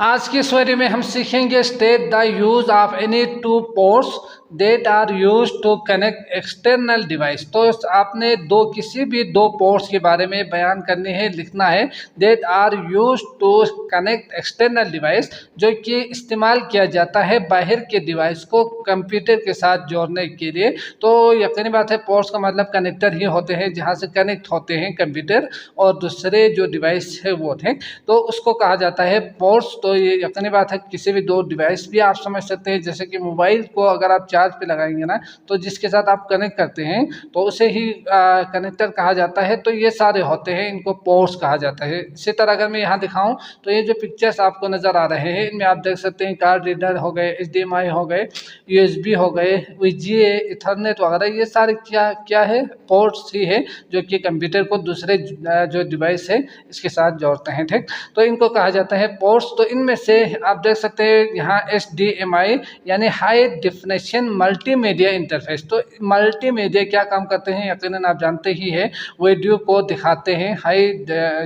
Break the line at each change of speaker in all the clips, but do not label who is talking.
आज की इस वीडियो में हम सीखेंगे state the use of any two ports that are use to connect external device. तो आपने किसी भी दो पोर्ट्स के बारे में बयान करनी है, लिखना है that are use to connect external device, जो कि इस्तेमाल किया जाता है बाहर के डिवाइस को कंप्यूटर के साथ जोड़ने के लिए। तो यकीनी बात है पोर्ट्स का मतलब कनेक्टर ही होते हैं, जहाँ से कनेक्ट होते हैं कंप्यूटर और दूसरे जो डिवाइस है वो थे, तो उसको कहा जाता है पोर्ट्स। तो ये यकीनी बात है किसी भी दो डिवाइस भी आप समझ सकते हैं, जैसे कि मोबाइल को अगर आप चार्ज पे लगाएंगे ना, तो जिसके साथ आप कनेक्ट करते हैं तो उसे ही कनेक्टर कहा जाता है। तो ये सारे होते हैं, इनको पोर्ट्स कहा जाता है। इसी तरह अगर मैं यहाँ दिखाऊं तो ये जो पिक्चर्स आपको नजर आ रहे हैं, इनमें आप देख सकते हैं कार्ड रीडर हो गए, HDMI हो गए, USB हो गए, VGA, इथरनेट वगैरह, ये सारे क्या क्या है, पोर्ट्स ही है, जो कि कंप्यूटर को दूसरे जो डिवाइस है इसके साथ जोड़ते हैं। ठीक, तो इनको कहा जाता है पोर्ट्स। तो इनमें से आप देख सकते हैं यहाँ HDMI यानी हाई डेफिनेशन मल्टीमीडिया इंटरफेस। तो मल्टीमीडिया क्या काम करते हैं, यकीनन आप जानते ही हैं, वीडियो को दिखाते हैं हाई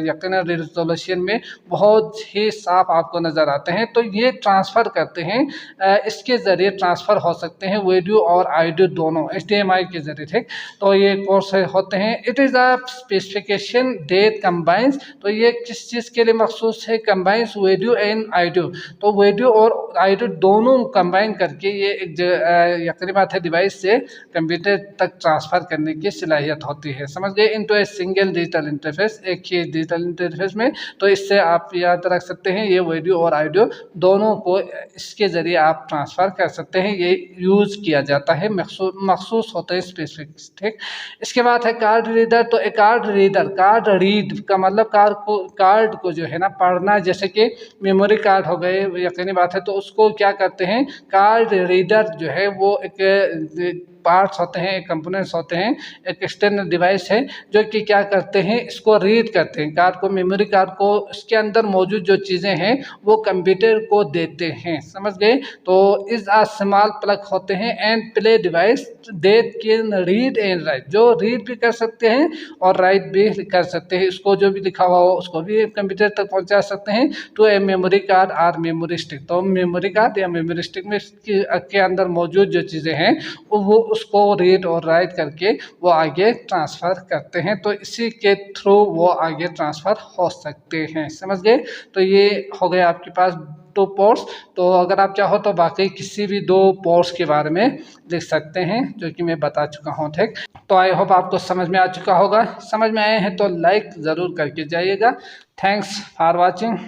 यकीनन रेजोल्यूशन में, बहुत ही साफ आपको नज़र आते हैं। तो ये ट्रांसफ़र करते हैं, इसके ज़रिए ट्रांसफ़र हो सकते हैं वीडियो और ऑडियो दोनों HDMI के ज़रिए। ठीक, तो ये कोर्स होते हैं। It is a specification that combines. तो ये किस चीज़ के लिए मखसूस है, कंबाइंस वीडियो एंड ऑडियो। तो वीडियो और ऑडियो दोनों कंबाइन करके ये एक यकीनी बात है डिवाइस से कंप्यूटर तक ट्रांसफ़र करने की सलाहियत होती है। समझ गए, into a single digital interface, एक ही डिजिटल इंटरफेस में। तो इससे आप याद रख सकते हैं ये वीडियो और ऑडियो दोनों को इसके ज़रिए आप ट्रांसफ़र कर सकते हैं। ये यूज़ किया जाता है, मखसूस होता है स्पेसिफिक। ठीक, इसके बाद है कार्ड रीडर। तो एक कार्ड रीडर, कार्ड रीड का मतलब कार्ड को जो है ना पढ़ना, जैसे कि मेमोरी कार्ड हो गए, यकीनी बात है। तो उसको क्या करते हैं, कार्ड रीडर जो है वो एक पार्ट्स होते हैं, एक कंपोनेंट्स होते हैं, एक एक्सटर्नल डिवाइस है जो कि क्या करते हैं, इसको रीड करते हैं, कार्ड को, मेमोरी कार्ड को, इसके अंदर मौजूद जो चीज़ें हैं वो कंप्यूटर को देते हैं। समझ गए। तो इस स्मॉल प्लग होते हैं and play device that can read and write, जो रीड भी कर सकते हैं और राइट भी कर सकते हैं। इसको जो भी लिखा हुआ हो उसको भी कंप्यूटर तक पहुंचा सकते हैं टू ए मेमोरी कार्ड और मेमोरी स्टिक। तो मेमोरी कार्ड या मेमोरी स्टिक में के अंदर मौजूद जो चीज़ें हैं वो उसको रीड और राइट करके वो आगे ट्रांसफ़र करते हैं। तो इसी के थ्रू वो आगे ट्रांसफ़र हो सकते हैं। समझ गए। तो ये हो गए आपके पास दो पोर्ट्स। तो अगर आप चाहो तो बाकी किसी भी दो पोर्ट्स के बारे में लिख सकते हैं, जो कि मैं बता चुका हूँ। ठीक, तो आई होप आपको समझ में आ चुका होगा। समझ में आए हैं तो लाइक ज़रूर करके जाइएगा। Thanks for watching.